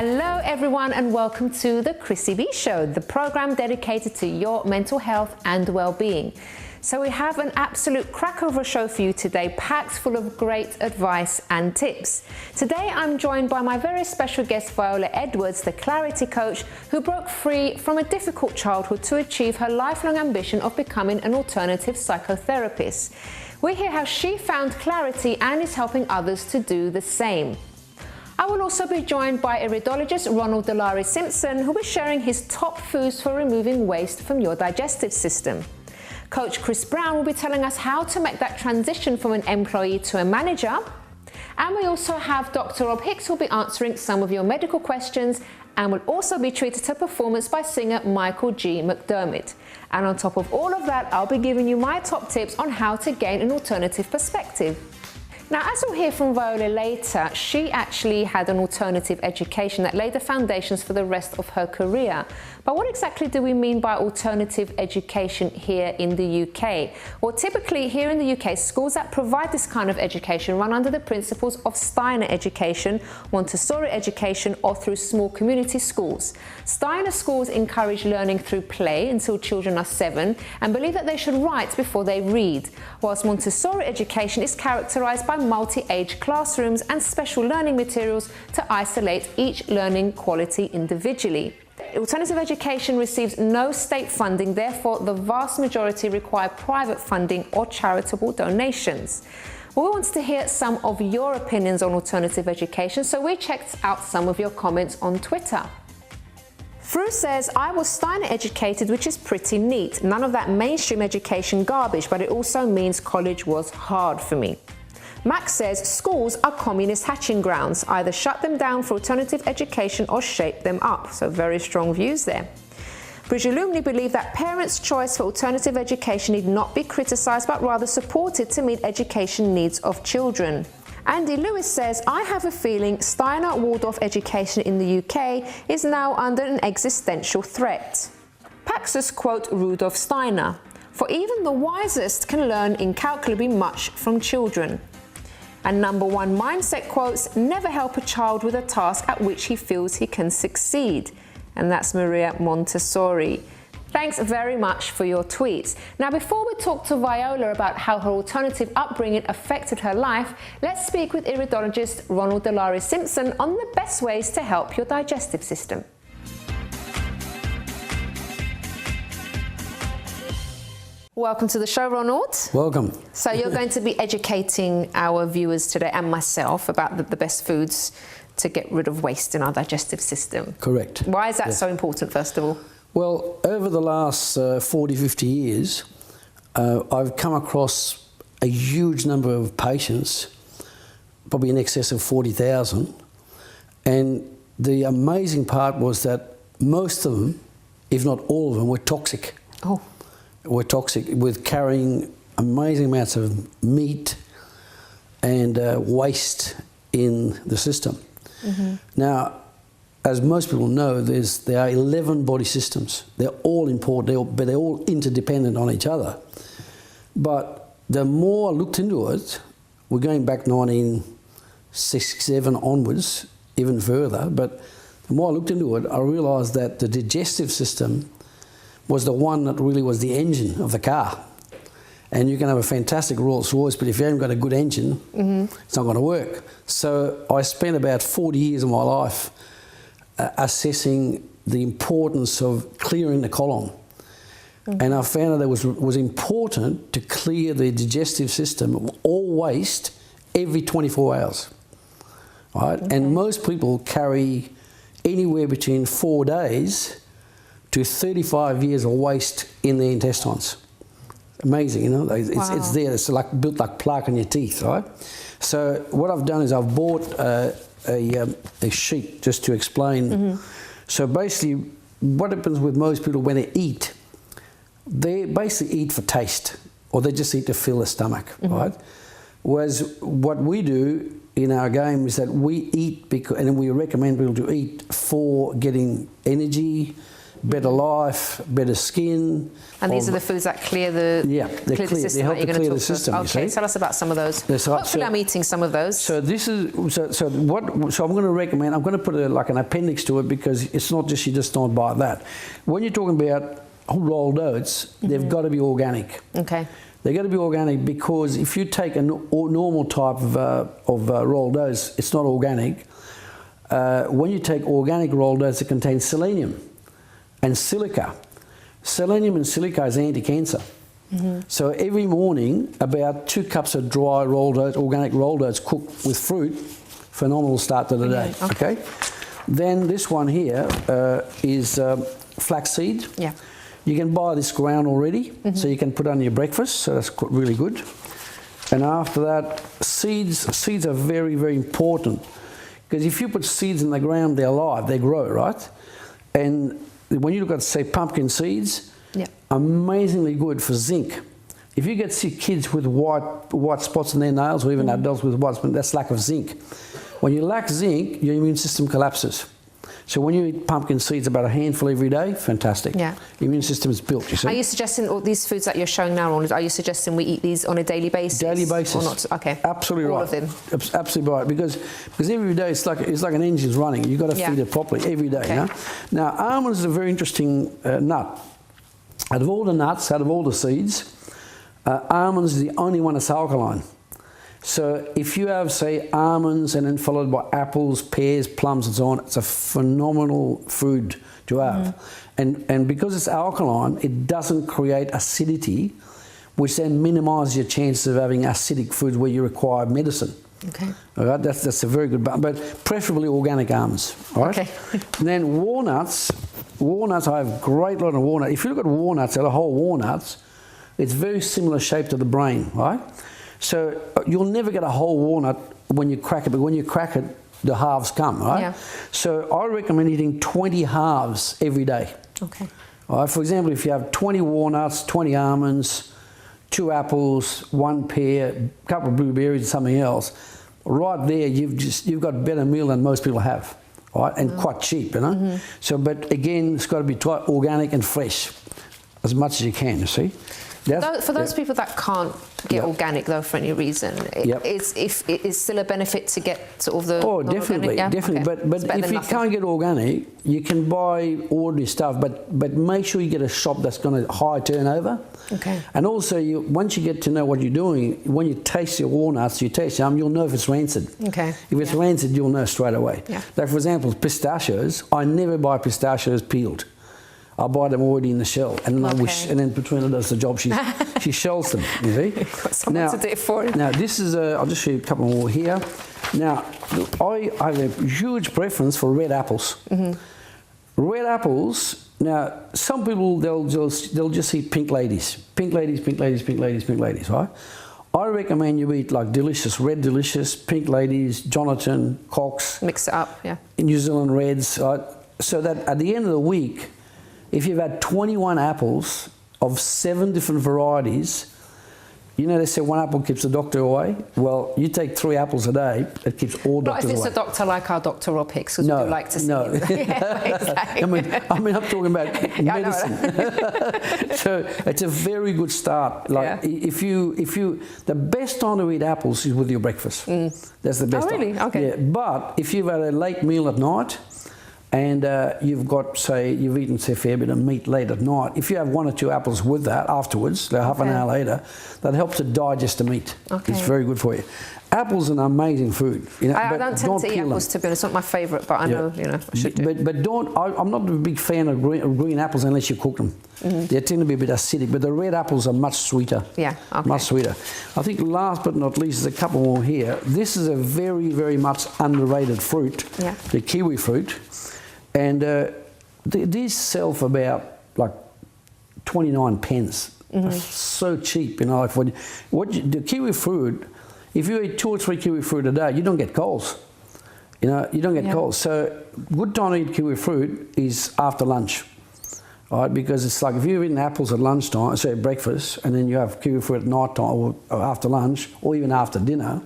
Hello everyone and welcome to the Chrissy B Show, the program dedicated to your mental health and well-being. So we have an absolute cracker of a show for you today, packed full of great advice and tips. Today I'm joined by my very special guest Viola Edwards, the clarity coach who broke free from a difficult childhood to achieve her lifelong ambition of becoming an alternative psychotherapist. We hear how she found clarity and is helping others to do the same. I will also be joined by iridologist Ronald Delary Simpson, who is sharing his top foods for removing waste from your digestive system. Coach Chris Browne will be telling us how to make that transition from an employee to a manager. And we also have Dr. Rob Hicks, who will be answering some of your medical questions and will also be treated to performance by singer Michael G. McDermid. And on top of all of that, I'll be giving you my top tips on how to gain an alternative perspective. Now, as we'll hear from Viola later, she actually had an alternative education that laid the foundations for the rest of her career. But what exactly do we mean by alternative education here in the UK? Well, typically here in the UK, schools that provide this kind of education run under the principles of Steiner education, Montessori education, or through small community schools. Steiner schools encourage learning through play until children are 7 and believe that they should write before they read, whilst Montessori education is characterized by multi-age classrooms and special learning materials to isolate each learning quality individually. Alternative education receives no state funding, therefore the vast majority require private funding or charitable donations. We wanted to hear some of your opinions on alternative education, so we checked out some of your comments on Twitter. Fru says, I was Steiner educated, which is pretty neat. None of that mainstream education garbage, but it also means college was hard for me. Max says, schools are communist hatching grounds. Either shut them down for alternative education or shape them up. So very strong views there. Bridgelumni believe that parents' choice for alternative education need not be criticised, but rather supported to meet education needs of children. Andy Lewis says, I have a feeling Steiner Waldorf education in the UK is now under an existential threat. Paxus quote Rudolf Steiner, for even the wisest can learn incalculably much from children. And number one mindset quotes, never help a child with a task at which he feels he can succeed. And that's Maria Montessori. Thanks very much for your tweets. Now, before we talk to Viola about how her alternative upbringing affected her life, let's speak with iridologist Ronald Delary Simpson on the best ways to help your digestive system. Welcome to the show, Ronald. Welcome. So you're going to be educating our viewers today and myself about the best foods to get rid of waste in our digestive system. Correct. Why is that so important, first of all? Well, over the last 40, 50 years, I've come across a huge number of patients, probably in excess of 40,000. And the amazing part was that most of them, if not all of them, were toxic. Oh. Were toxic, with carrying amazing amounts of meat and waste in the system. Mm-hmm. Now, as most people know, there are 11 body systems. They're all important, but they're all interdependent on each other. But the more I looked into it, we're going back 1967 onwards, even further, but the more I looked into it, I realised that the digestive system was the one that really was the engine of the car. And you can have a fantastic Rolls Royce, but if you haven't got a good engine, it's not going to work. So I spent about 40 years of my life assessing the importance of clearing the colon. And I found that it was important to clear the digestive system of all waste every 24 hours. Right? Okay. And most people carry anywhere between 4 days to 35 years of waste in their intestines. Amazing, you know, it's there, it's like built like plaque on your teeth, right? So what I've done is I've bought a sheet just to explain. So basically what happens with most people when they basically eat for taste, or they just eat to fill their stomach, right? Whereas what we do in our game is that we eat, and we recommend people to eat for getting energy, better life, better skin. And these are the foods that clear the they clear the system. They help that to clear the system. Okay, tell us about some of those. Hopefully, I'm eating some of those. So this is so I'm going to recommend. I'm going to put like an appendix to it because it's not just you just don't buy that. When you're talking about rolled oats, they've got to be organic. Okay. They've got to be organic because if you take a normal type of rolled oats, it's not organic. When you take organic rolled oats, it contains selenium and silica. Selenium and silica is anti-cancer. So every morning, about 2 cups of dry rolled oats, organic rolled oats cooked with fruit, phenomenal start to the day. Okay. Then this one here is flaxseed. Yeah. You can buy this ground already, so you can put it on your breakfast, so that's really good. And after that, seeds are very, very important, because if you put seeds in the ground, they're alive, they grow, right? And when you look at, say, pumpkin seeds, amazingly good for zinc. If you get sick kids with white spots on their nails, or even adults with white spots, that's lack of zinc. When you lack zinc, your immune system collapses. So when you eat pumpkin seeds, about a handful every day, fantastic. Yeah. The immune system is built, you see. Are you suggesting all these foods that you're showing now, Ronald, are you suggesting we eat these on a daily basis? Daily basis. Or not? Okay. Absolutely right. All of them? Absolutely right. Because every day it's like an engine's running. You've got to feed it properly every day. Okay. You know? Now, almonds is a very interesting nut. Out of all the nuts, out of all the seeds, almonds is the only one that's alkaline. So if you have, say, almonds and then followed by apples, pears, plums and so on, it's a phenomenal food to have. And because it's alkaline, it doesn't create acidity, which then minimises your chances of having acidic foods where you require medicine. Okay. All right, that's a very good, but preferably organic almonds. All right. Okay. And then walnuts, I have a great lot of walnuts. If you look at walnuts, the whole walnuts, it's very similar shape to the brain, right? So you'll never get a whole walnut when you crack it, but when you crack it, the halves come, right? Yeah. So I recommend eating 20 halves every day. Okay. All right, for example, if you have 20 walnuts, 20 almonds, 2 apples, 1 pear, a couple of blueberries and something else, right there you've got a better meal than most people have, right? And quite cheap, you know? So, but again, it's got to be organic and fresh as much as you can, you see? For those people that can't get organic though for any reason, is still a benefit to get sort of the definitely. Okay. But if you can't get organic, you can buy ordinary stuff, but make sure you get a shop that's going to high turnover. Okay. And also, once you get to know what you're doing, when you taste your walnuts, you'll know if it's rancid. Okay. If it's rancid, you'll know straight away. Yeah. Like for example, pistachios, I never buy pistachios peeled. I buy them already in the shell, and then and then Petrina does the job. She shells them. You see. Got someone to do it for you. Now this is I'll just show you a couple more here. Now I have a huge preference for red apples. Red apples. Now some people they'll just eat pink ladies, right? I recommend you eat like delicious, red delicious, pink ladies, Jonathan, Cox. Mix it up, yeah. New Zealand reds, right? So that at the end of the week, if you've had 21 apples of 7 different varieties, you know they say 1 apple keeps the doctor away. Well, you take 3 apples a day, it keeps all doctors away. Not if it's a doctor like our Dr. Rob Hicks, because we do like to see him. Yeah, exactly. I mean, I'm talking about medicine. So it's a very good start. Like if you, the best time to eat apples is with your breakfast. That's the best time. Oh, really? Okay. Yeah, but if you've had a late meal at night, and you've got, say, you've eaten, say, a fair bit of meat late at night, if you have 1 or 2 apples with that afterwards, half an hour later, that helps to digest the meat. Okay. It's very good for you. Apples are an amazing food. You know, I don't tend to eat apples, to be honest. It's not my favourite, but I know, you know, I should do. But don't, I'm not a big fan of green apples unless you cook them. They tend to be a bit acidic, but the red apples are much sweeter. Yeah, okay. Much sweeter. I think last but not least, there's a couple more here. This is a very, very much underrated fruit, the kiwi fruit. And these sell for about like 29 pence. So cheap, you know. The kiwi fruit, if you eat 2 or 3 kiwi fruit a day, you don't get colds. You know, you don't get colds. So good time to eat kiwi fruit is after lunch, all right? Because it's like if you've eaten apples at lunchtime, say at breakfast, and then you have kiwi fruit at night time or after lunch, or even after dinner,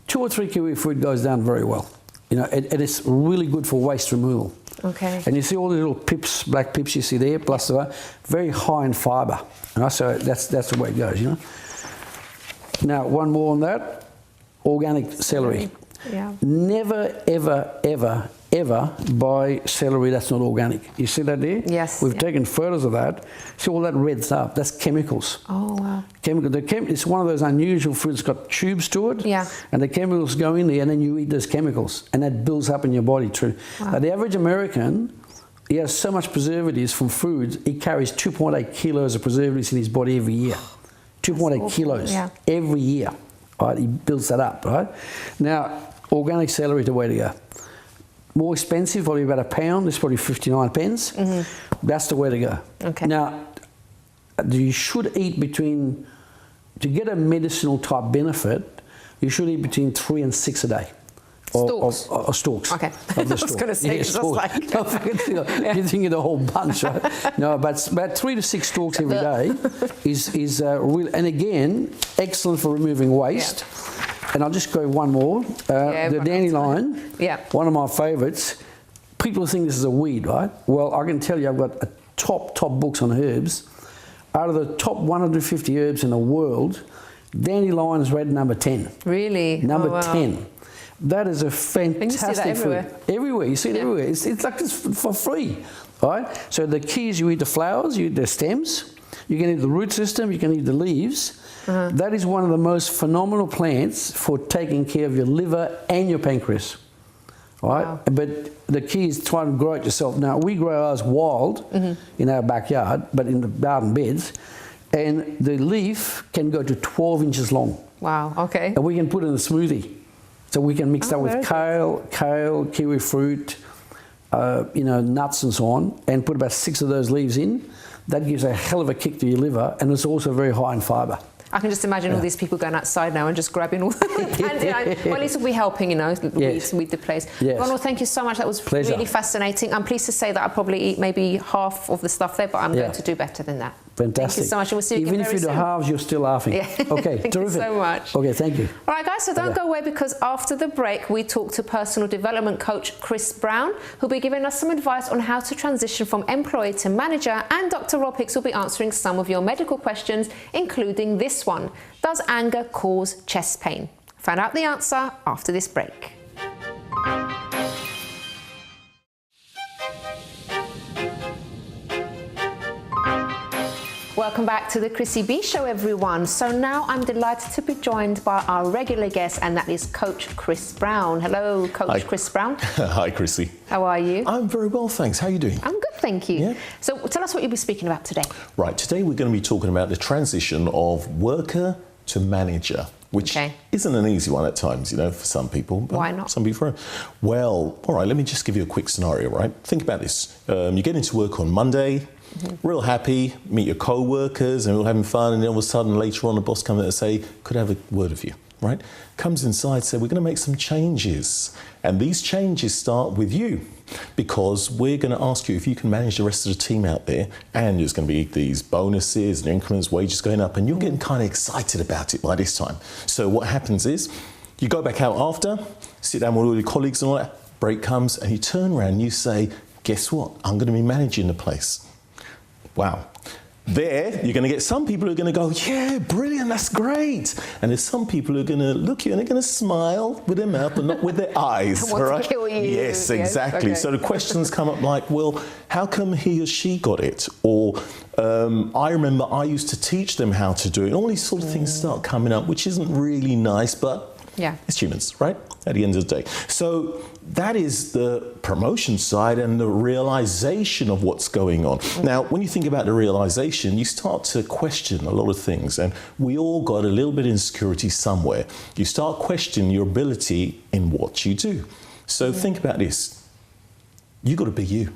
2 or 3 kiwi fruit goes down very well. You know, it is really good for waste removal. Okay. And you see all the little pips, black pips you see there, plus very high in fibre. So that's the way it goes, you know. Now, one more on that, organic celery. Yeah. Never, ever, ever, ever buy celery that's not organic. You see that there? Yes. We've taken photos of that. See all that red stuff? That's chemicals. Oh, wow. It's one of those unusual foods, got tubes to it. Yeah. And the chemicals go in there, and then you eat those chemicals, and that builds up in your body. True. Wow. The average American, he has so much preservatives from foods, he carries 2.8 kilos of preservatives in his body every year. 2.8 kilos every year. Right? He builds that up, right? Now, organic celery is the way to go. More expensive, probably about £1. It's probably 59 pence. Mm-hmm. That's the way to go. Okay. Now, you should eat to get a medicinal type benefit, you should eat between 3 and 6 a day. Stalks? Or stalks. Okay. I was going to say, just like... You think of the whole bunch, right? No, but about 3 to 6 stalks every day is real, and again, excellent for removing waste. Yeah. And I'll just go one more. The dandelion, one of my favourites. People think this is a weed, right? Well, I can tell you I've got a top books on herbs. Out of the top 150 herbs in the world, dandelion is rated number 10. Really? Number 10. That is a fantastic food. Everywhere. You see it everywhere. It's like it's for free, right? So the key is you eat the flowers, you eat the stems, you can eat the root system, you can eat the leaves. That is one of the most phenomenal plants for taking care of your liver and your pancreas, right? Wow. But the key is trying to grow it yourself. Now, we grow ours wild in our backyard, but in the garden beds, and the leaf can go to 12 inches long. Wow, okay. And we can put it in a smoothie. So we can mix that with kale, kiwi fruit, nuts and so on, and put about 6 of those leaves in. That gives a hell of a kick to your liver, and it's also very high in fibre. I can just imagine all these people going outside now and just grabbing all the well, at least we'll be helping, with the place. Yes. Ronald, thank you so much. That was really fascinating. I'm pleased to say that I'll probably eat maybe half of the stuff there, but I'm going to do better than that. Fantastic. Thank you so much. And we'll see you Even again if you do halves, you're still laughing. Yeah. Okay, thank terrific. you so much. Okay, thank you. All right, guys, so don't go away, because after the break, we talk to personal development coach Chris Browne, who'll be giving us some advice on how to transition from employee to manager, and Dr. Rob Hicks will be answering some of your medical questions, including this one. Does anger cause chest pain? Find out the answer after this break. Welcome back to the Chrissy B Show, everyone. So now I'm delighted to be joined by our regular guest, and that is Coach Chris Browne. Hello, Coach Chris Browne. Hi, Chrissy. How are you? I'm very well, thanks. How are you doing? I'm good, thank you. Yeah. So tell us what you'll be speaking about today. Right, today we're going to be talking about the transition of worker to manager, which isn't an easy one at times, for some people. But why not? Some people. Well, all right, let me just give you a quick scenario, right? Think about this. You get into work on Monday, real happy, meet your co-workers and we're all having fun, and then all of a sudden later on the boss comes in and say, could I have a word with you, right? Comes inside, say, we're going to make some changes. And these changes start with you, because we're going to ask you if you can manage the rest of the team out there, and there's going to be these bonuses and increments, wages going up, and you're getting kind of excited about it by this time. So what happens is you go back out after, sit down with all your colleagues and all that, break comes, and you turn around and you say, guess what? I'm going to be managing the place. Wow. There, you're going to get some people who are going to go, yeah, brilliant, that's great. And there's some people who are going to look at you and they're going to smile with their mouth but not with their eyes. Want to kill you. Yes, exactly. Okay. So the questions come up like, well, how come he or she got it? Or I remember I used to teach them how to do it. And all these sort of things start coming up, which isn't really nice, but it's humans, right? At the end of the day. So that is the promotion side and the realization of what's going on. Now, when you think about the realization, you start to question a lot of things, and we all got a little bit of insecurity somewhere. You start questioning your ability in what you do. So think about this. You got to be you.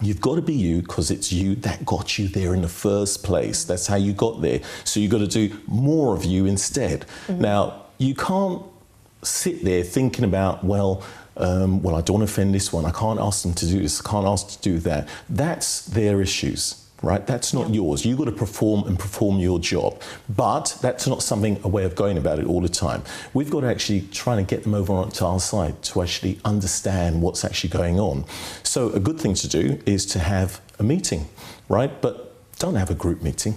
You've got to be you, because it's you that got you there in the first place. That's how you got there. So you've got to do more of you instead. Now, you can't sit there thinking about, well, I don't want to offend this one. I can't ask them to do this. I can't ask them to do that. That's their issues. right? That's not yours. You've got to perform your job. But that's not a way of going about it all the time. We've got to actually try and get them over onto our side to actually understand what's actually going on. So a good thing to do is to have a meeting, right? But don't have a group meeting.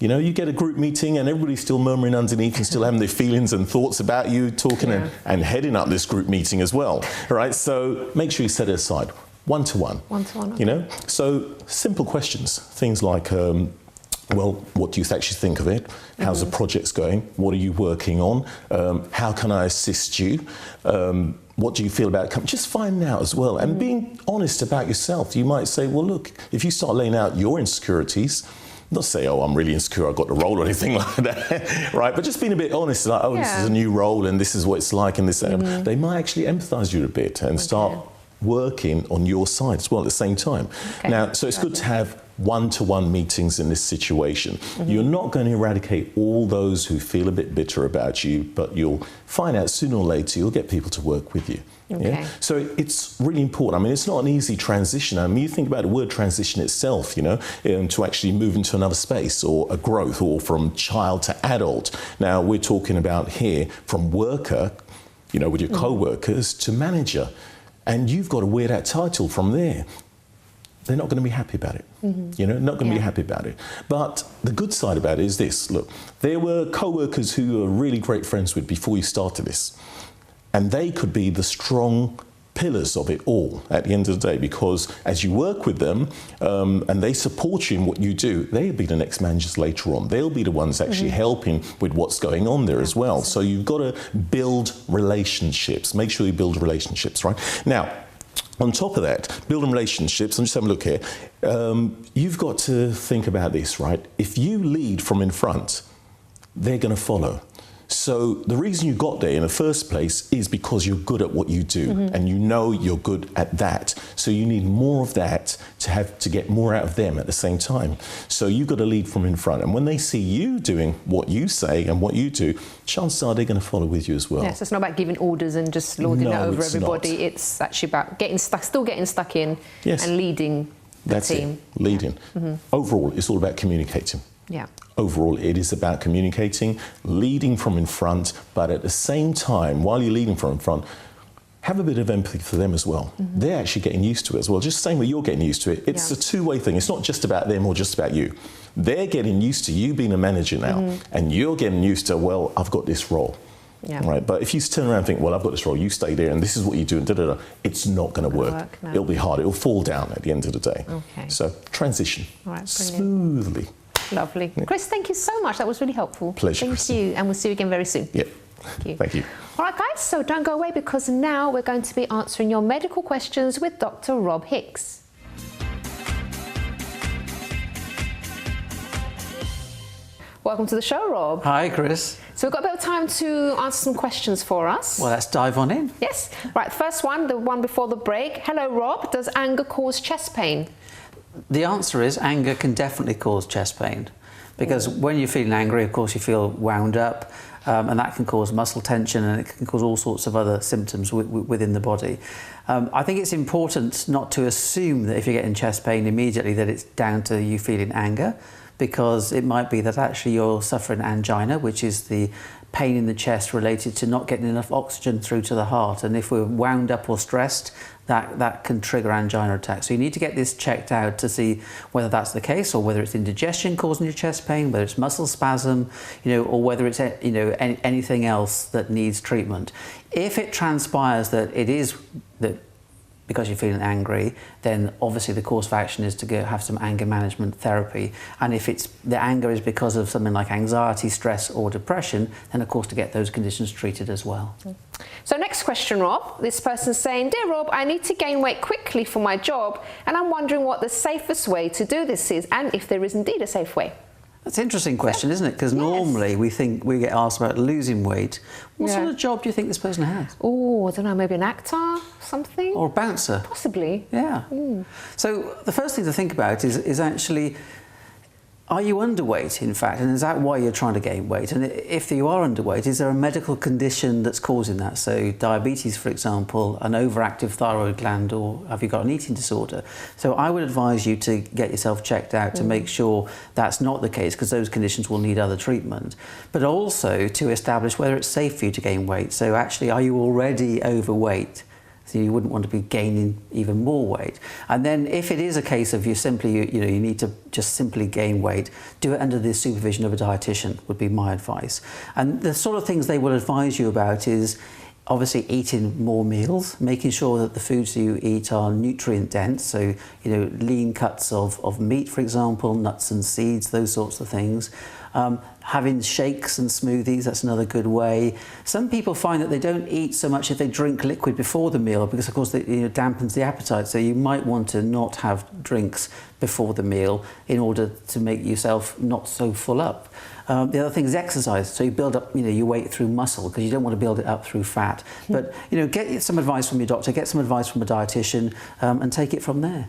You know, you get a group meeting and everybody's still murmuring underneath and still having their feelings and thoughts about you, talking and heading up this group meeting as well, right? So make sure you set it aside. One-to-one. One-to-one, okay. You know? So simple questions, things like, well, what do you actually think of it? How's the projects going? What are you working on? How can I assist you? What do you feel about it? Just find out as well. And being honest about yourself. You might say, well, look, if you start laying out your insecurities, not say, oh, I'm really insecure, I got the role or anything like that, right? But just being a bit honest, like, oh, this is a new role and this is what it's like and this, they might actually empathise you a bit and start working on your side as well at the same time. Okay. Now, so it's good to have one-to-one meetings in this situation. You're not going to eradicate all those who feel a bit bitter about you, but you'll find out sooner or later you'll get people to work with you. Okay. Yeah? So it's really important. I mean, it's not an easy transition. I mean, you think about the word transition itself, you know, to actually move into another space or a growth or from child to adult. Now, we're talking about here from worker, you know, with your co-workers to manager. And you've got to wear that title from there. They're not going to be happy about it. You know, not going to be happy about it. But the good side about it is this. Look, there were co-workers who you were really great friends with before you started this. And they could be the strong pillars of it all at the end of the day, because as you work with them and they support you in what you do, they'll be the next managers later on. They'll be the ones actually helping with what's going on there as well. So you've got to build relationships. Make sure you build relationships, right? Now, on top of that, building relationships, I'm just having a look here. You've got to think about this, right? If you lead from in front, they're going to follow. So the reason you got there in the first place is because you're good at what you do and you know you're good at that. So you need more of that to get more out of them at the same time. So you've got to lead from in front. And when they see you doing what you say and what you do, chances are they're going to follow with you as well. Yes, it's not about giving orders and just lording it over everybody. Not. It's actually about still getting stuck in and leading the team. It, leading. Overall, it's all about communicating. Yeah. Overall, it is about communicating, leading from in front, but at the same time, while you're leading from in front, have a bit of empathy for them as well. They're actually getting used to it as well, just the same way you're getting used to it. It's a two-way thing. It's not just about them or just about you. They're getting used to you being a manager now, and you're getting used to, well, I've got this role. Yeah. Right, but if you turn around and think, well, I've got this role, you stay there and this is what you do, and da-da-da, it's not going to work. No. It'll be hard. It'll fall down at the end of the day. Okay. So transition smoothly. Lovely. Chris, thank you so much. That was really helpful. Pleasure. Thank you. And we'll see you again very soon. Yeah. Thank you. Thank you. All right, guys, so don't go away because now we're going to be answering your medical questions with Dr. Rob Hicks. Welcome to the show, Rob. Hi, Chris. So we've got a bit of time to answer some questions for us. Well, let's dive on in. Yes. Right, first one, the one before the break. Hello, Rob. Does anger cause chest pain? The answer is anger can definitely cause chest pain, because when you're feeling angry, of course, you feel wound up, and that can cause muscle tension and it can cause all sorts of other symptoms within the body. I think it's important not to assume that if you're getting chest pain immediately that it's down to you feeling anger, because it might be that actually you're suffering angina, which is the pain in the chest related to not getting enough oxygen through to the heart. And if we're wound up or stressed, that can trigger angina attacks. So you need to get this checked out to see whether that's the case, or whether it's indigestion causing your chest pain, whether it's muscle spasm, or whether it's anything else that needs treatment. If it transpires that it is that because you're feeling angry, then obviously the course of action is to go have some anger management therapy. And if the anger is because of something like anxiety, stress or depression, then of course to get those conditions treated as well. So next question, Rob. This person's saying, Dear Rob, I need to gain weight quickly for my job, and I'm wondering what the safest way to do this is, and if there is indeed a safe way. That's an interesting question, isn't it? Because normally we get asked about losing weight. What sort of job do you think this person has? Oh, I don't know, maybe an actor, something? Or a bouncer? Possibly. Yeah. So the first thing to think about is actually, are you underweight, in fact, and is that why you're trying to gain weight? And if you are underweight, is there a medical condition that's causing that? So diabetes, for example, an overactive thyroid gland, or have you got an eating disorder? So I would advise you to get yourself checked out to make sure that's not the case, because those conditions will need other treatment. But also to establish whether it's safe for you to gain weight. So actually, are you already overweight? So you wouldn't want to be gaining even more weight. And then if it is a case of you need to just simply gain weight, do it under the supervision of a dietitian would be my advice. And the sort of things they will advise you about is obviously eating more meals, making sure that the foods you eat are nutrient dense, so lean cuts of meat, for example, nuts and seeds, those sorts of things. Having shakes and smoothies, that's another good way. Some people find that they don't eat so much if they drink liquid before the meal, because of course it dampens the appetite. So you might want to not have drinks before the meal in order to make yourself not so full up. The other thing is exercise. So you build up your weight through muscle, because you don't want to build it up through fat. But get some advice from your doctor, get some advice from a dietitian, and take it from there.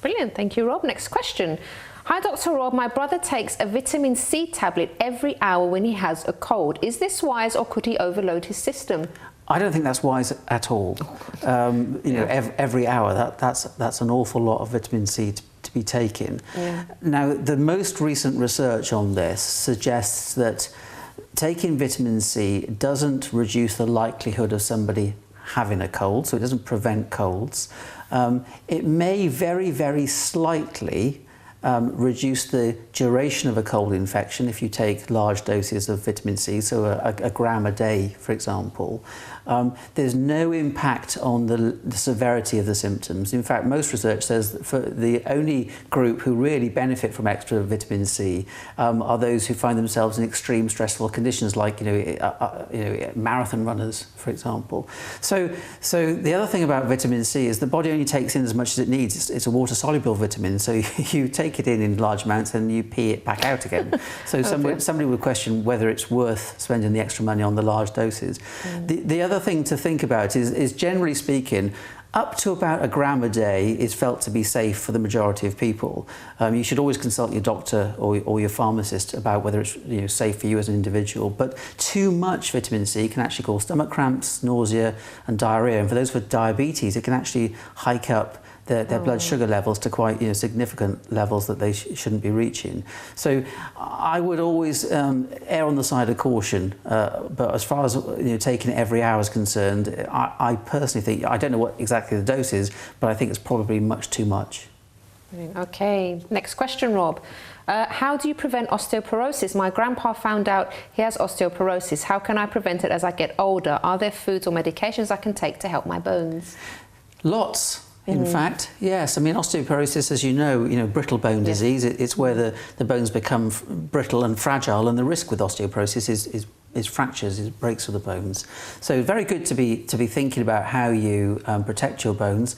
Brilliant, thank you, Rob. Next question. Hi, Dr. Rob. My brother takes a vitamin C tablet every hour when he has a cold. Is this wise, or could he overload his system? I don't think that's wise at all. Every hour, that's an awful lot of vitamin C to be taken. Yeah. Now, the most recent research on this suggests that taking vitamin C doesn't reduce the likelihood of somebody having a cold, so it doesn't prevent colds. It may very, very slightly reduce the duration of a cold infection if you take large doses of vitamin C, so a gram a day, for example. There's no impact on the severity of the symptoms. In fact, most research says that for the only group who really benefit from extra vitamin C are those who find themselves in extreme stressful conditions, like marathon runners, for example. So the other thing about vitamin C is the body only takes in as much as it needs. It's a water-soluble vitamin, so you take it in large amounts and you pee it back out again. So somebody would question whether it's worth spending the extra money on the large doses. The other thing to think about is generally speaking, up to about a gram a day is felt to be safe for the majority of people. You should always consult your doctor or your pharmacist about whether it's safe for you as an individual. But too much vitamin C can actually cause stomach cramps, nausea and diarrhea. And for those with diabetes, it can actually hike up their blood sugar levels to quite significant levels that they shouldn't be reaching. So I would always err on the side of caution. But as far as taking it every hour is concerned, I personally think, I don't know what exactly the dose is, but I think it's probably much too much. Okay, next question, Rob. How do you prevent osteoporosis? My grandpa found out he has osteoporosis. How can I prevent it as I get older? Are there foods or medications I can take to help my bones? Lots. In fact, yes. I mean, osteoporosis, as you know, brittle bone disease. It's where the bones become brittle and fragile, and the risk with osteoporosis is fractures, it breaks of the bones. So very good to be thinking about how you protect your bones.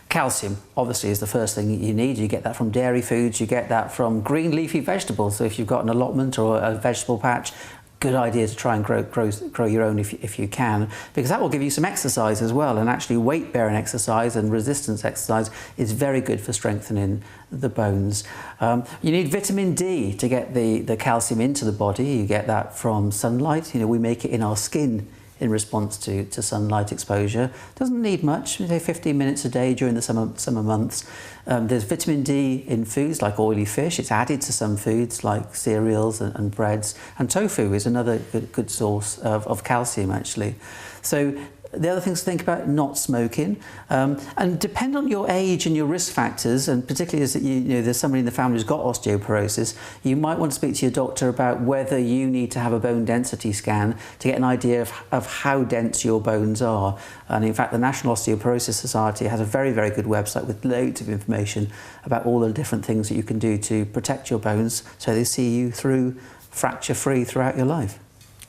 Calcium, obviously, is the first thing you need. You get that from dairy foods. You get that from green leafy vegetables. So if you've got an allotment or a vegetable patch, good idea to try and grow your own if you can, because that will give you some exercise as well. And actually weight-bearing exercise and resistance exercise is very good for strengthening the bones. You need vitamin D to get the calcium into the body. You get that from sunlight. We make it in our skin in response to sunlight exposure. Doesn't need much, say 15 minutes a day during the summer months. There's vitamin D in foods like oily fish. It's added to some foods like cereals and breads. And tofu is another good source of calcium, actually. So the other things to think about, not smoking, and depend on your age and your risk factors, and particularly as there's somebody in the family who's got osteoporosis, you might want to speak to your doctor about whether you need to have a bone density scan to get an idea of how dense your bones are. And in fact, the National Osteoporosis Society has a very, very good website with loads of information about all the different things that you can do to protect your bones so they see you through fracture-free throughout your life.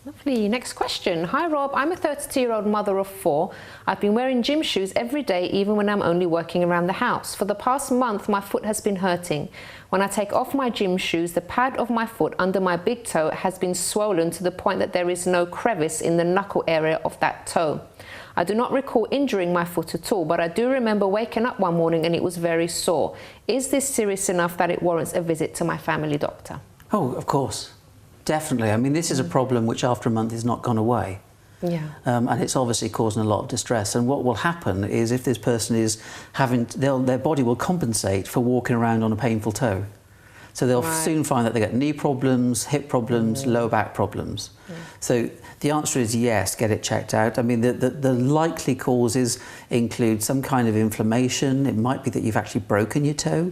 Lovely. Next question. Hi Rob, I'm a 32-year-old mother of 4. I've been wearing gym shoes every day, even when I'm only working around the house. For the past month, my foot has been hurting. When I take off my gym shoes, the pad of my foot under my big toe has been swollen to the point that there is no crevice in the knuckle area of that toe. I do not recall injuring my foot at all, but I do remember waking up one morning and it was very sore. Is this serious enough that it warrants a visit to my family doctor? Oh, of course. Definitely. I mean, this is a problem which after a month is not gone away. Yeah. And it's obviously causing a lot of distress. And what will happen is if this person is having, their body will compensate for walking around on a painful toe. So they'll soon find that they get knee problems, hip problems, lower back problems. So the answer is yes, get it checked out. I mean, the likely causes include some kind of inflammation. It might be that you've actually broken your toe.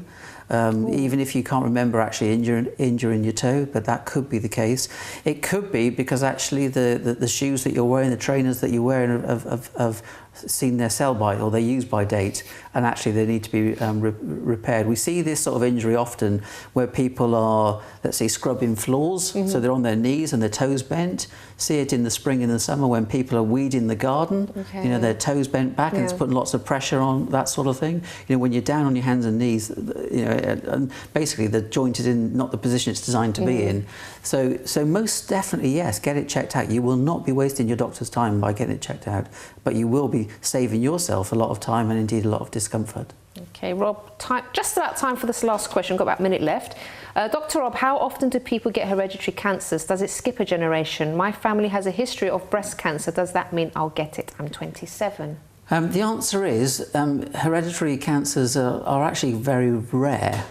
Even if you can't remember actually injuring your toe, but that could be the case. It could be because actually the shoes that you're wearing, the trainers that you're wearing have seen their sell-by or their use-by date, and actually they need to be repaired. We see this sort of injury often where people are, let's say, scrubbing floors, so they're on their knees and their toes bent. See it in the spring and the summer when people are weeding the garden, you know, their toes bent back and it's putting lots of pressure on, that sort of thing. You know, when you're down on your hands and knees, you know, and basically the joint is in not the position it's designed to be in. So most definitely, yes, get it checked out. You will not be wasting your doctor's time by getting it checked out, but you will be saving yourself a lot of time and indeed a lot of discomfort. Okay, Rob, just about time for this last question. We've got about a minute left. Dr. Rob, how often do people get hereditary cancers? Does it skip a generation? My family has a history of breast cancer. Does that mean I'll get it? I'm 27. The answer is hereditary cancers are actually very rare.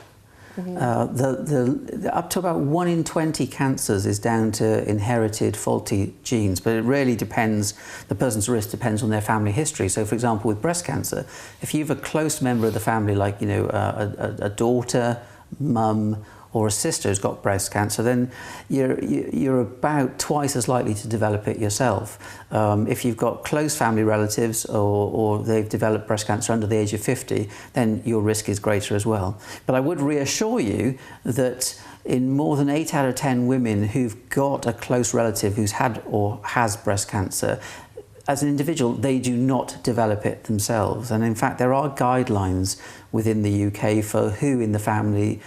Up to about 1 in 20 cancers is down to inherited faulty genes, but it really depends, the person's risk depends on their family history. So for example, with breast cancer, if you have a close member of the family, like, you know, a daughter, mum, or a sister who's got breast cancer, then you're about twice as likely to develop it yourself. If you've got close family relatives or they've developed breast cancer under the age of 50, then your risk is greater as well. But I would reassure you that in more than 8 out of 10 women who've got a close relative who's had or has breast cancer, as an individual, they do not develop it themselves. And in fact, there are guidelines within the UK for who in the family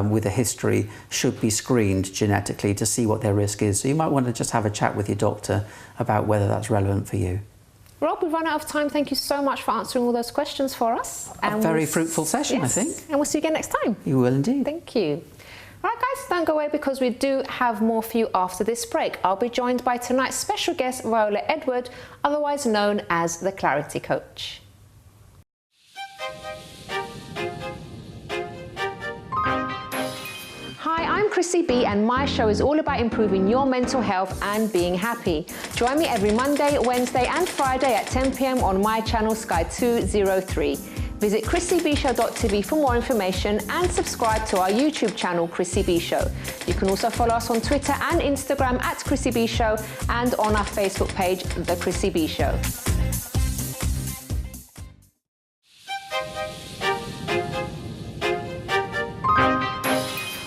with a history should be screened genetically to see what their risk is. So you might want to just have a chat with your doctor about whether that's relevant for you. Rob, we've run out of time. Thank you so much for answering all those questions for us. A very fruitful session, I think. And we'll see you again next time. You will indeed. Thank you. All right, guys, don't go away because we do have more for you after this break. I'll be joined by tonight's special guest, Viola Edward, otherwise known as the Clarity Coach. Hi, I'm Chrissy B, and my show is all about improving your mental health and being happy. Join me every Monday, Wednesday and Friday at 10 p.m. on my channel Sky 203. Visit chrissybshow.tv for more information and subscribe to our YouTube channel, Chrissy B Show. You can also follow us on Twitter and Instagram at Chrissy B Show and on our Facebook page, The Chrissy B Show.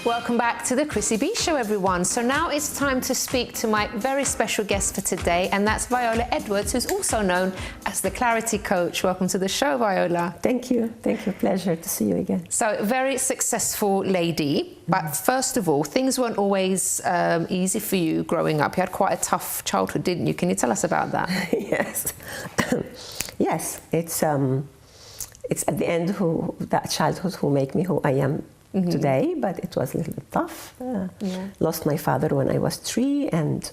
Welcome back to the Chrissy B Show, everyone. So now it's time to speak to my very special guest for today, and that's Viola Edwards, who's also known as the Clarity Coach. Welcome to the show, Viola. Thank you. Thank you. Pleasure to see you again. So, very successful lady. But first of all, things weren't always easy for you growing up. You had quite a tough childhood, didn't you? Can you tell us about that? Yes. Yes. It's at the end that childhood who make me who I am today, but it was a little bit tough. Lost my father when I was 3 and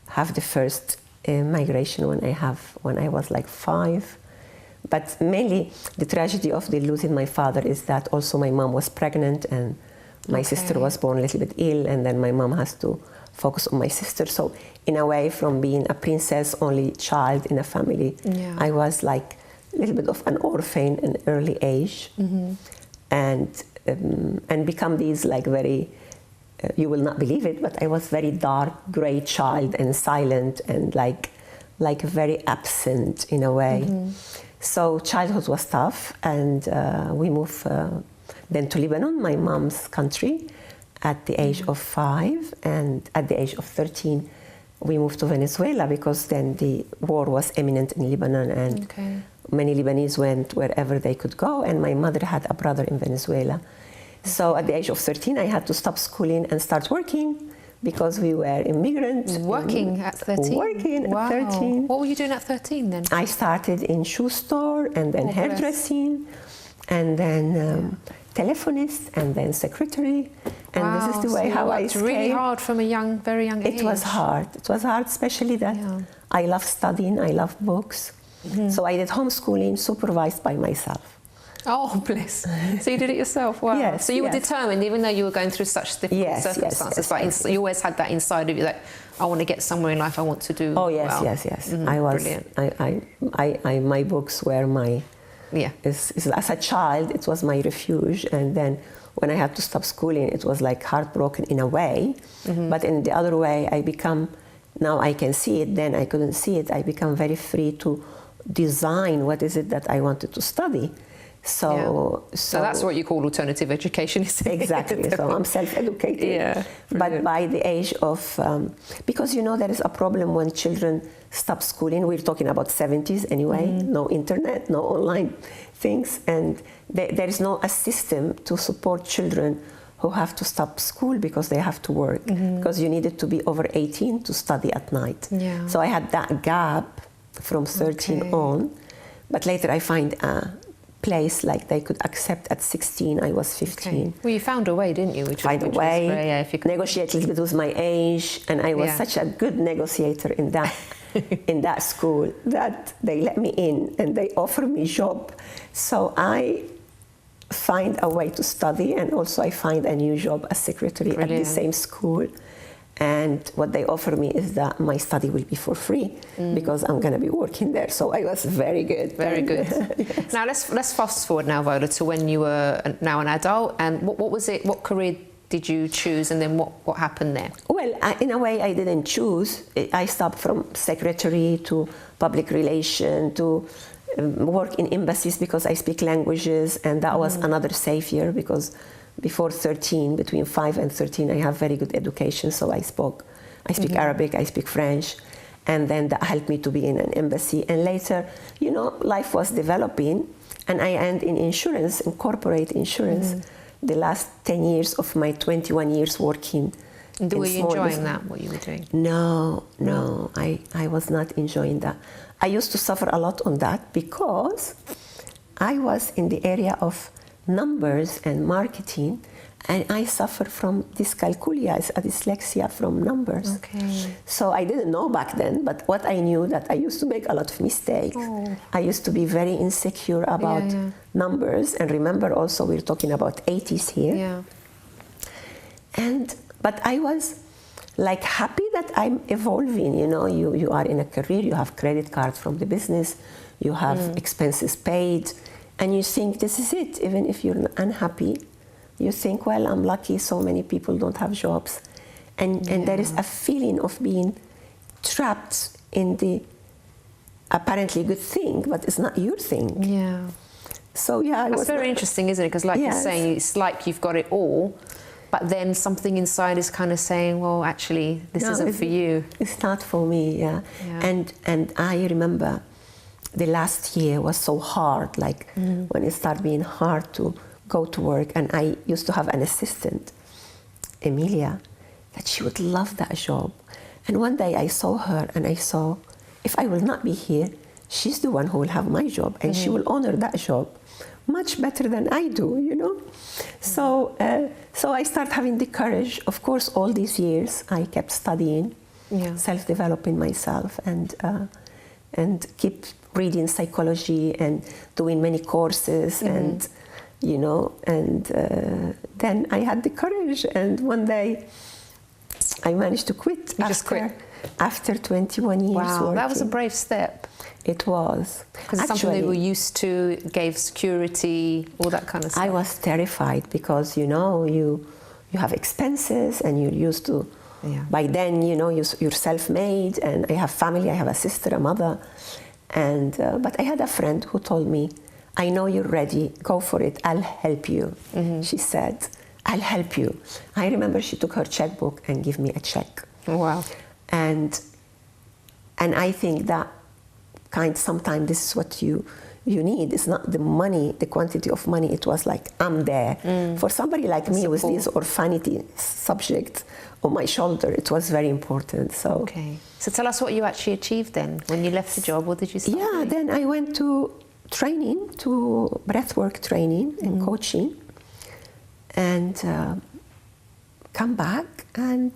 have the first migration when I was like 5. But mainly the tragedy of the losing my father is that also my mom was pregnant and my sister was born a little bit ill, and then my mom has to focus on my sister. So in a way, from being a princess, only child in a family, I was like a little bit of an orphan in early age. And become these like very, you will not believe it, but I was very dark, grey child and silent and like very absent in a way. So childhood was tough, and we moved then to Lebanon, my mom's country, at the age of 5, and at the age of 13 we moved to Venezuela because then the war was imminent in Lebanon, and many Lebanese went wherever they could go, and my mother had a brother in Venezuela. So at the age of 13, I had to stop schooling and start working because we were immigrants. Working at 13? Working at 13. What were you doing at 13 then? I started in shoe store and then hairdressing, and then telephonist and then secretary. And Wow, this is the so way you how I worked really escaped. hard from a very young age. It was hard. It was hard, especially that I love studying, I love books. So I did homeschooling supervised by myself. Oh, bless. So you did it yourself? Wow. Yes, So you were yes. determined, even though you were going through such difficult circumstances. yes. You always had that inside of you that I want to get somewhere in life, I want to do Oh, yes, well. yes. I was, Brilliant. my books were my, as a child, it was my refuge. And then when I had to stop schooling, it was like heartbroken in a way. But in the other way, now I can see it, then I couldn't see it. I become very free to design what is it that I wanted to study. So that's what you call alternative education, isn't it? Exactly. So I'm self-educated. Yeah. But by the age of, because there is a problem when children stop schooling. We're talking about 70s anyway. No internet, no online things, and there is no a system to support children who have to stop school because they have to work. Because you needed to be over 18 to study at night. Yeah. So I had that gap from 13 on, but later I find a place like they could accept at 16. I was 15. Okay. Well, you found a way, didn't you? Find a way, negotiate a little bit with my age, and I was such a good negotiator in that in that school that they let me in and they offered me job. So I find a way to study, and also I find a new job as secretary at the same school. And what they offer me is that my study will be for free because I'm going to be working there. So I was very good. Very good. Yes. Now let's fast forward now, Viola, to when you were now an adult. And what was it? What career did you choose? And then what happened there? Well, in a way, I didn't choose. I stopped from secretary to public relation to work in embassies because I speak languages, and that was another savior because before 13, between 5 and 13, I have very good education, so I speak Arabic, I speak French, and then that helped me to be in an embassy. And later, life was developing, and I ended in insurance, in corporate insurance, the last 10 years of my 21 years working. Were you enjoying that, what you were doing? No, I was not enjoying that. I used to suffer a lot on that because I was in the area of numbers and marketing, and I suffer from dyscalculia, a dyslexia from numbers. Okay. So I didn't know back then, but what I knew that I used to make a lot of mistakes. I used to be very insecure about numbers, and remember also we're talking about 80s here. Yeah. But I was like happy that I'm evolving. You are in a career, you have credit cards from the business, you have expenses paid. And you think this is it, even if you're unhappy. You think, well, I'm lucky, so many people don't have jobs. And there is a feeling of being trapped in the apparently good thing, but it's not your thing. Yeah. So yeah, That's very interesting, isn't it? Because like you're saying, it's like you've got it all, but then something inside is kind of saying, well, actually, this isn't for you. It's not for me, yeah. And I remember the last year was so hard, like when it started being hard to go to work. And I used to have an assistant, Emilia, that she would love that job. And one day I saw her and I saw, if I will not be here, she's the one who will have my job, and she will honor that job much better than I do, So I started having the courage. Of course, all these years I kept studying, self-developing myself, and keep reading psychology and doing many courses, and then I had the courage, and one day I managed to quit. After 21 years. Wow, working. that was a brave step. It was. Because it's something they were used to, gave security, all that kind of stuff. I was terrified because, you have expenses and you're used to, by then, you're self-made, and I have family, I have a sister, a mother. And but I had a friend who told me, I know you're ready, go for it, I'll help you. She said, I'll help you. I remember she took her checkbook and gave me a check. Wow. And I think that sometimes this is what you need. It's not the money, the quantity of money. It was like, I'm there. For somebody like me with this orphanity subject on my shoulder, it was very important. So tell us what you actually achieved then. When you left the job, what did you start doing? Then I went to training, to breathwork training and coaching. and come back, and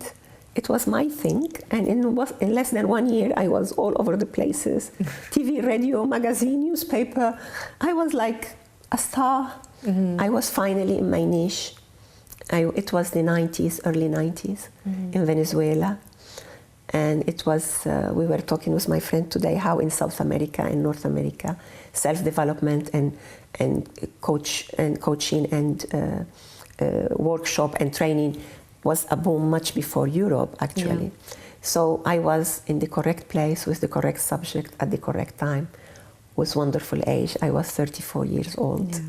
it was my thing. And in less than 1 year, I was all over the places. TV, radio, magazine, newspaper. I was like a star. I was finally in my niche. It was the 90s, early 90s in Venezuela. And it was, we were talking with my friend today how in South America and North America, self-development and coaching and workshop and training was a boom much before Europe, actually. Yeah. So I was in the correct place with the correct subject at the correct time, with wonderful age. I was 34 years old,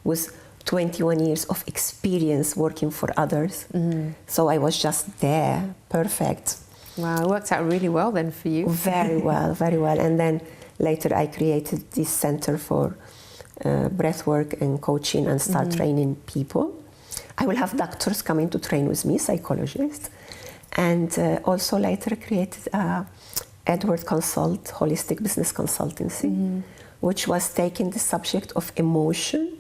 with 21 years of experience working for others. So I was just there, perfect. Wow, it worked out really well then for you. Very well, very well. And then later I created this center for breathwork and coaching and start training people. I will have doctors coming to train with me, psychologists. And also later created Edward Consult, Holistic Business Consultancy, which was taking the subject of emotion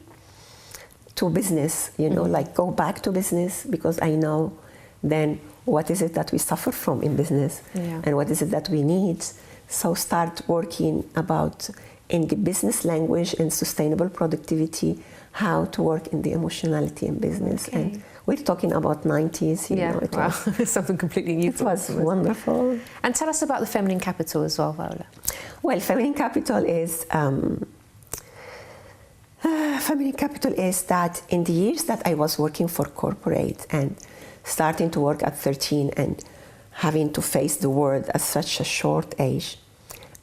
to business, you know, like go back to business, because I know then what is it that we suffer from in business and what is it that we need. So start working about in the business language and sustainable productivity, how to work in the emotionality in business. Okay. And we're talking about 90s, you know. It was something completely new. It was wonderful. And tell us about the Feminine Capital as well, Viola. Well, Feminine Capital is that in the years that I was working for corporate and starting to work at 13 and having to face the world at such a short age,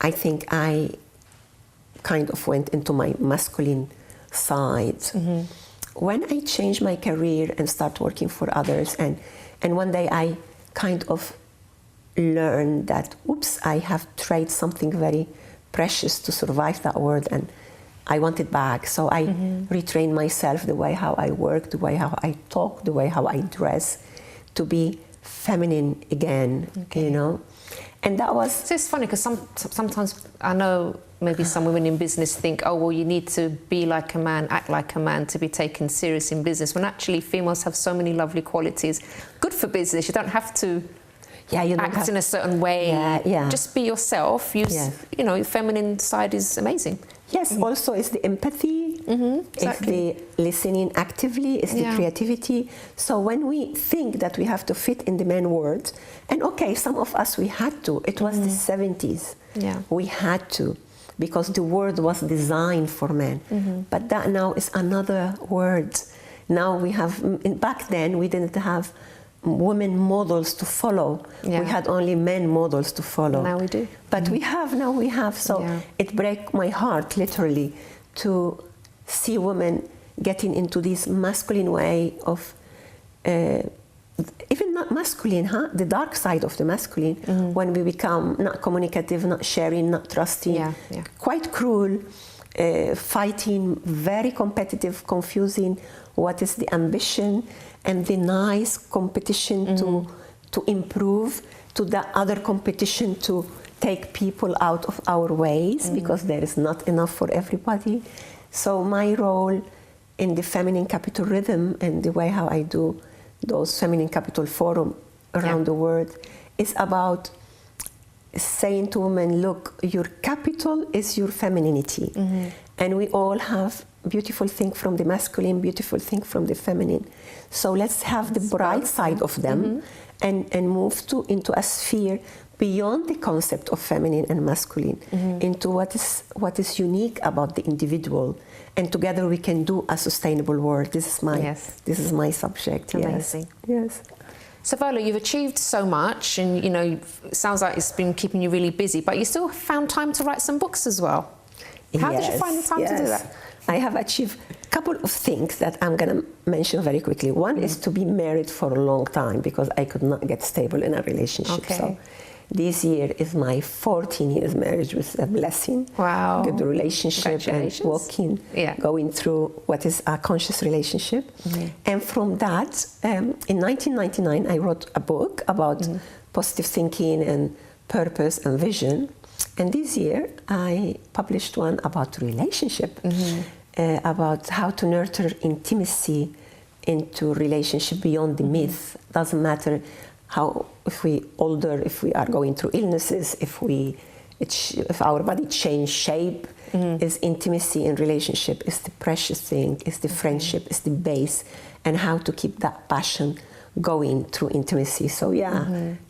I think I kind of went into my masculine side. When I changed my career and started working for others, and one day I kind of learned that, oops, I have traded something very precious to survive that world, and I want it back. So I retrained myself, the way how I work, the way how I talk, the way how I dress, to be feminine again, you know. And that was... So it's funny, because sometimes I know maybe some women in business think, oh, well, you need to be like a man, act like a man to be taken serious in business, when actually females have so many lovely qualities. Good for business. You don't have to act in a certain way. Just be yourself. You know, your feminine side is amazing. Yes, also it's the empathy, it's the listening actively, it's the creativity. So when we think that we have to fit in the man world, and okay, some of us, we had to. It was the 70s. We had to, because the world was designed for men. But that now is another word. Now we have, back then we didn't have women models to follow. We had only men models to follow. Now we do. But now we have. So it breaks my heart, literally, to see women getting into this masculine way of, even not masculine, the dark side of the masculine, when we become not communicative, not sharing, not trusting, quite cruel, fighting, very competitive, confusing what is the ambition and the nice competition to improve, to the other competition to take people out of our ways, because there is not enough for everybody. So my role in the Feminine Capital Rhythm and the way how I do those Feminine Capital Forum around the world is about saying to women, look, your capital is your femininity. And we all have beautiful thing from the masculine, beautiful thing from the feminine. So let's have the bright side of them and move into a sphere beyond the concept of feminine and masculine, into what is unique about the individual. And together we can do a sustainable world. This is my subject. Amazing. Yes. So Viola, you've achieved so much, and you know, it sounds like it's been keeping you really busy, but you still found time to write some books as well. How did you find the time to do that? I have achieved a couple of things that I'm going to mention very quickly. One is to be married for a long time, because I could not get stable in a relationship. So this year is my 14 years marriage, with a blessing. Wow. Good relationship and walking, going through what is a conscious relationship. And from that, in 1999, I wrote a book about positive thinking and purpose and vision. And this year, I published one about relationship, about how to nurture intimacy into relationship beyond the myth. Doesn't matter how, if we older, if we are going through illnesses, if our body change shape, is intimacy in relationship, is the precious thing, is the friendship, is the base, and how to keep that passion going through intimacy. So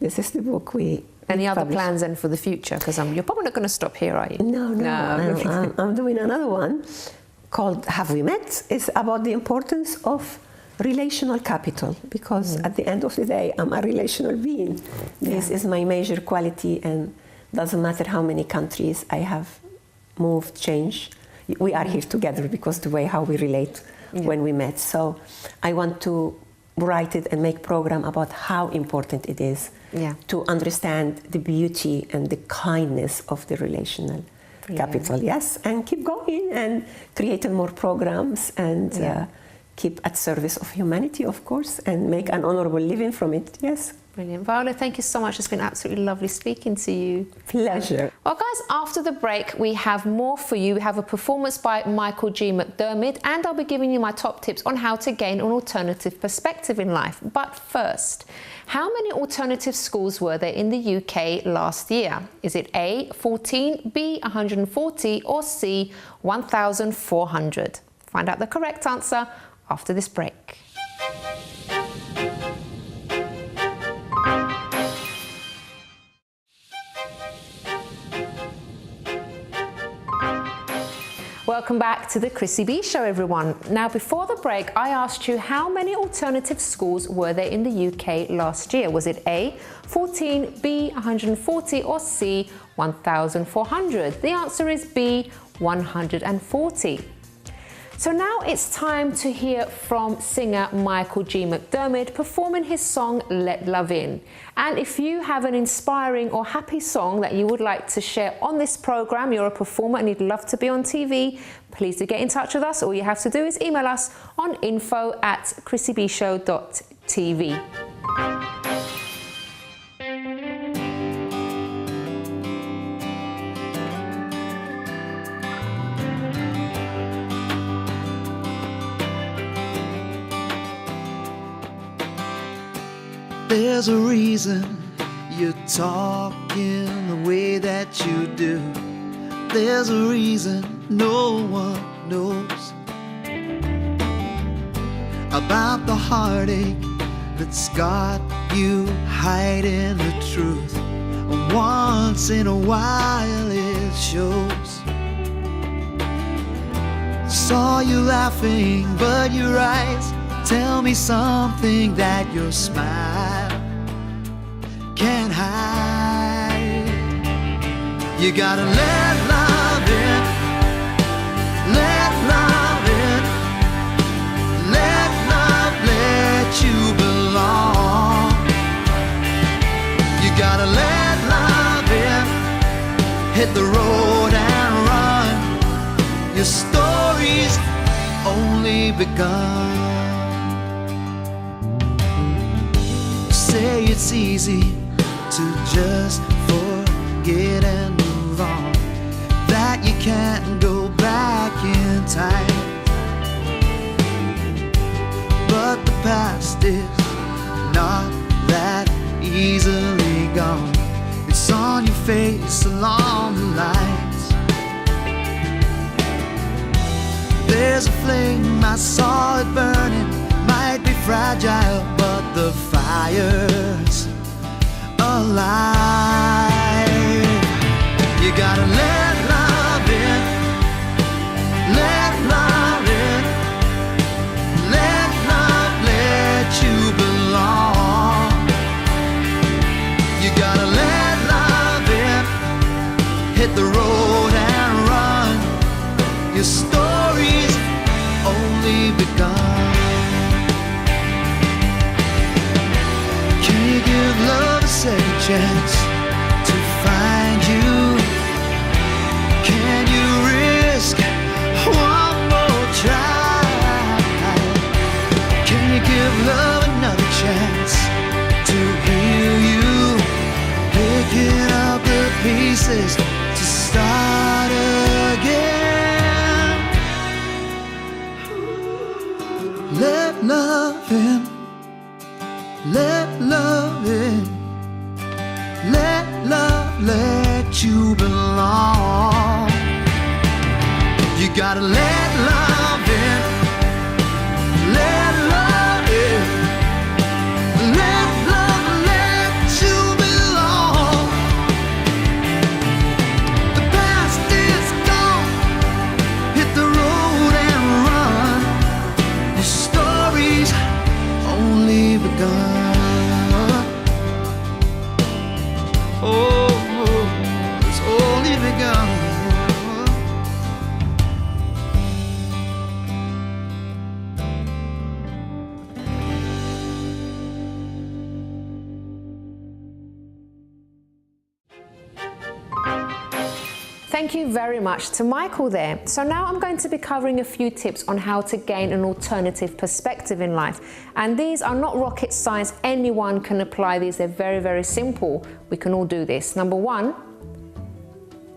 this is the book we Any other published. plans then for the future? Because you're probably not going to stop here, are you? No. I'm doing another one called Have We Met? It's about the importance of relational capital, because at the end of the day, I'm a relational being. This is my major quality, and doesn't matter how many countries I have moved, changed. We are here together because the way how we relate when we met. So I want to write it and make program about how important it is to understand the beauty and the kindness of the relational capital. Yes, and keep going and creating more programs and keep at service of humanity, of course, and make an honorable living from it. Yes. Brilliant. Viola, thank you so much. It's been absolutely lovely speaking to you. Pleasure. Well, guys, after the break, we have more for you. We have a performance by Michael G. McDermid, and I'll be giving you my top tips on how to gain an alternative perspective in life. But first, how many alternative schools were there in the UK last year? Is it A, 14, B, 140, or C, 1,400? Find out the correct answer after this break. Welcome back to the Chrissy B Show, everyone. Now, before the break, I asked you how many alternative schools were there in the UK last year. Was it A, 14, B, 140, or C, 1,400? The answer is B, 140. So now it's time to hear from singer Michael G. McDermid performing his song Let Love In. And if you have an inspiring or happy song that you would like to share on this program, you're a performer and you'd love to be on TV, please do get in touch with us. All you have to do is email us on info@chrissybshow.tv. There's a reason you talk in the way that you do. There's a reason no one knows about the heartache that's got you hiding the truth. Once in a while it shows. Saw you laughing, but your eyes tell me something that your smile can't hide. You gotta let love in, let love in, let love let you belong. You gotta let love in, hit the road and run. Your story's only begun. Say it's easy to just forget and move on, that you can't go back in time. But the past is not that easily gone. It's on your face along the lines. There's a flame, I saw it burning. Might be fragile, but the fire's alive. You gotta let love in, let love in, let love let you belong. You gotta let love in, hit the road and run. Your story's only begun. Give love a second chance to find you. Can you risk one more try? Can you give love another chance to heal you? Picking up the pieces to start again. Let love in. Let love in. Let love let you belong. You gotta let love in. Let love in. Let love let you belong. The past is gone. Hit the road and run. Your story's only begun. Oh, it's only begun. Thank you very much to Michael there. So now I'm going to be covering a few tips on how to gain an alternative perspective in life. And these are not rocket science. Anyone can apply these. They're very, very simple. We can all do this. Number one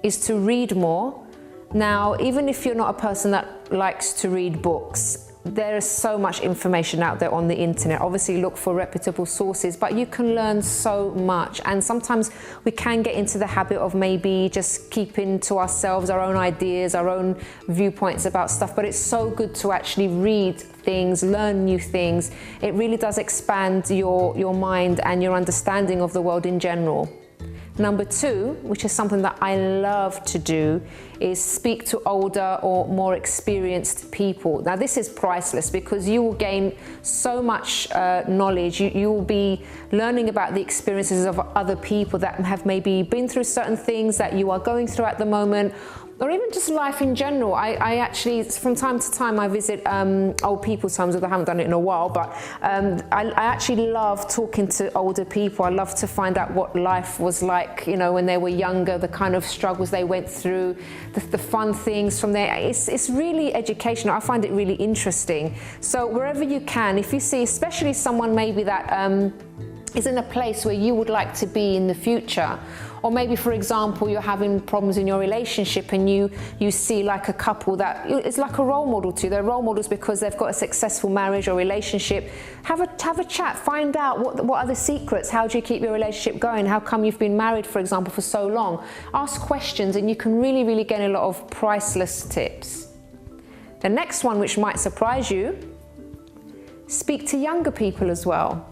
is to read more. Now, even if you're not a person that likes to read books, there is so much information out there on the internet. Obviously look for reputable sources, but you can learn so much. And sometimes we can get into the habit of maybe just keeping to ourselves our own ideas, our own viewpoints about stuff. But it's so good to actually read things, learn new things. It really does expand your mind and your understanding of the world in general. Number two, which is something that I love to do, is speak to older or more experienced people. Now this is priceless because you will gain so much knowledge. You will be learning about the experiences of other people that have maybe been through certain things that you are going through at the moment, or even just life in general. I actually, from time to time, I visit old people's homes. I haven't done it in a while, but I actually love talking to older people. I love to find out what life was like, you know, when they were younger, the kind of struggles they went through, the fun things from there. It's really educational. I find it really interesting. So wherever you can, if you see, especially someone maybe that is in a place where you would like to be in the future, or maybe, for example, you're having problems in your relationship and you see like a couple that is like a role model to you. They're role models because they've got a successful marriage or relationship. Have a chat, find out what are the secrets. How do you keep your relationship going? How come you've been married, for example, for so long? Ask questions and you can really, really gain a lot of priceless tips. The next one, which might surprise you, speak to younger people as well.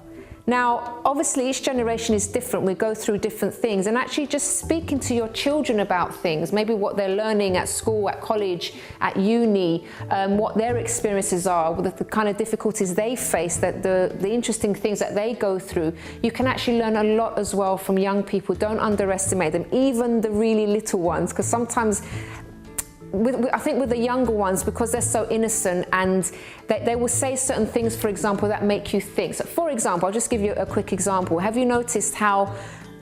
Now, obviously, each generation is different. We go through different things, and actually just speaking to your children about things, maybe what they're learning at school, at college, at uni, what their experiences are, the kind of difficulties they face, that the interesting things that they go through. You can actually learn a lot as well from young people. Don't underestimate them, even the really little ones, because sometimes I think with the younger ones, because they're so innocent and they will say certain things, for example, that make you think. So for example, I'll just give you a quick example. Have you noticed how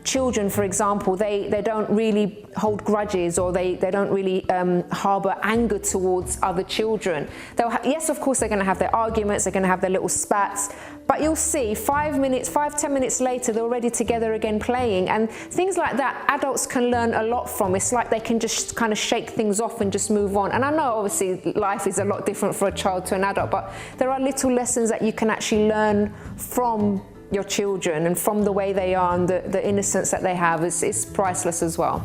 children, for example, they don't really hold grudges, or they don't really harbor anger towards other children? Yes, of course, they're going to have their arguments, they're going to have their little spats, but you'll see 10 minutes later, they're already together again playing. And things like that, adults can learn a lot from. It's like they can just kind of shake things off and just move on. And I know, obviously, life is a lot different for a child to an adult, but there are little lessons that you can actually learn from your children and from the way they are, and the innocence that they have is priceless as well.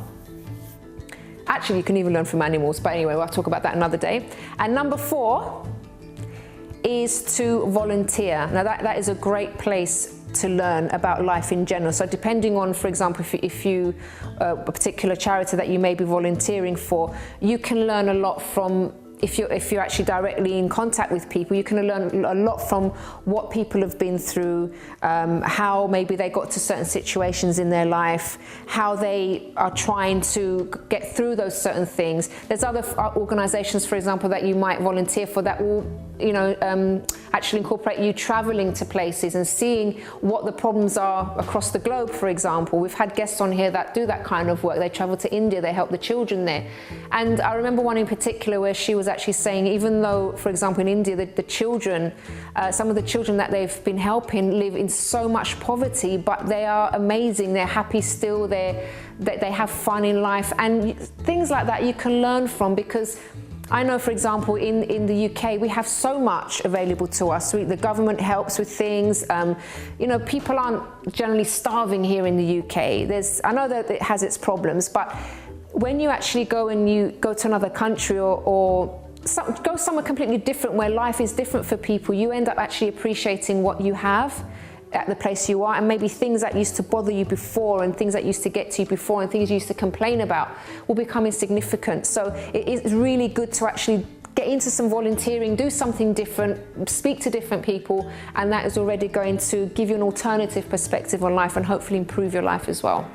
Actually, you can even learn from animals, but anyway, we'll talk about that another day. And number 4 is to volunteer. Now that is a great place to learn about life in general. So depending on, for example, if you a particular charity that you may be volunteering for, you can learn a lot from. If you're actually directly in contact with people, you can learn a lot from what people have been through, how maybe they got to certain situations in their life, how they are trying to get through those certain things. There's other organizations, for example, that you might volunteer for that will, actually incorporate you traveling to places and seeing what the problems are across the globe, for example. We've had guests on here that do that kind of work. They travel to India, they help the children there. And I remember one in particular where she was actually saying, even though, for example, in India, the children, some of the children that they've been helping live in so much poverty, but they are amazing, they're happy still, they have fun in life, and things like that you can learn from, because I know, for example, in the UK, we have so much available to us. The government helps with things. You know, people aren't generally starving here in the UK. I know that it has its problems, but when you actually go to another country or go somewhere completely different where life is different for people, you end up actually appreciating what you have at the place you are, and maybe things that used to bother you before and things that used to get to you before and things you used to complain about will become insignificant. So it is really good to actually get into some volunteering, do something different, speak to different people, and that is already going to give you an alternative perspective on life and hopefully improve your life as well.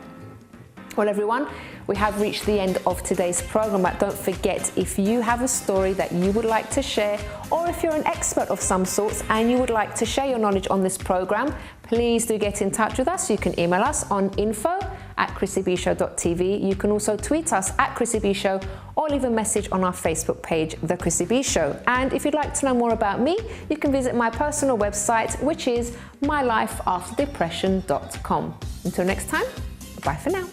Well, everyone, we have reached the end of today's program, but don't forget, if you have a story that you would like to share, or if you're an expert of some sorts and you would like to share your knowledge on this program, please do get in touch with us. You can email us on info@chrissybshow.tv. You can also tweet us at Chrissy B Show, or leave a message on our Facebook page, The Chrissy B Show. And if you'd like to know more about me, you can visit my personal website, which is mylifeafterdepression.com. Until next time, bye for now.